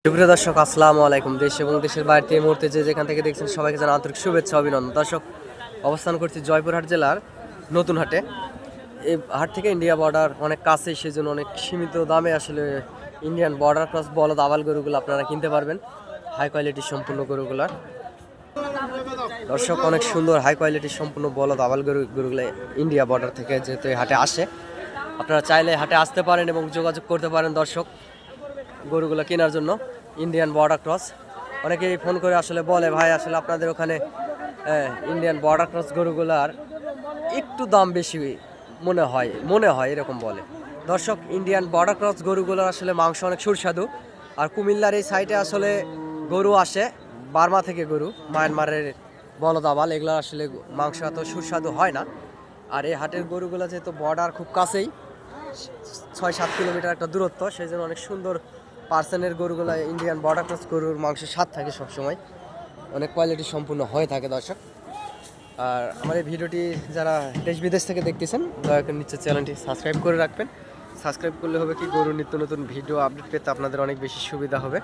সুপ্রিয় দর্শক, আসসালামু আলাইকুম। দেশ এবং দেশের বাইরে এই মুহূর্তে যেখান থেকে দেখছেন সবাইকে জানাই আন্তরিক শুভেচ্ছা অভিনন্দন। দর্শক, অবস্থান করছি জয়পুরহাট জেলার নতুন হাটে। এই হাট থেকে ইন্ডিয়া বর্ডার অনেক কাছেই, সেজন্য অনেক সীমিত দামে আসলে ইন্ডিয়ান বর্ডার ক্রস বলদ আবাল গরুগুলো আপনারা কিনতে পারবেন। হাই কোয়ালিটির সম্পূর্ণ গরুগুলা দর্শক, অনেক সুন্দর হাই কোয়ালিটির সম্পূর্ণ বলদ আবাল গরুগুলো ইন্ডিয়া বর্ডার থেকে যেহেতু এই হাটে আসে, আপনারা চাইলে হাটে আসতে পারেন এবং যোগাযোগ করতে পারেন দর্শক গরুগুলো কেনার জন্য। ইন্ডিয়ান বর্ডার ক্রস অনেকেই ফোন করে আসলে বলে, ভাই আসলে আপনাদের ওখানে ইন্ডিয়ান বর্ডার ক্রস গরুগুলার একটু দাম বেশি মনে হয় এরকম বলে। দর্শক, ইন্ডিয়ান বর্ডার ক্রস গরুগুলোর আসলে মাংস অনেক সুস্বাদু। আর কুমিল্লার এই সাইডে আসলে গরু আসে বার্মা থেকে, গরু মায়ানমারের বলদ আবাল, এগুলো আসলে মাংস এত সুস্বাদু হয় না। আর এই হাটের গরুগুলো যেহেতু বর্ডার খুব কাছেই, 6-7 কিলোমিটার একটা দূরত্ব, সেই জন্য অনেক সুন্দর পার্সেন্টের গরুগুলো ইন্ডিয়ান বর্ডার ক্রস গরুর মাংসের স্বাদ থাকে সবসময়, অনেক কোয়ালিটি সম্পূর্ণ হয়ে থাকে দর্শক। আর আমার এই ভিডিওটি যারা দেশ বিদেশ থেকে দেখতেছেন, দয়া করে নিচে চ্যানেলটি সাবস্ক্রাইব করে রাখবেন। সাবস্ক্রাইব করলে হবে কি, গরুর নিত্য নতুন ভিডিও আপডেট পেতে আপনাদের অনেক বেশি সুবিধা হবে।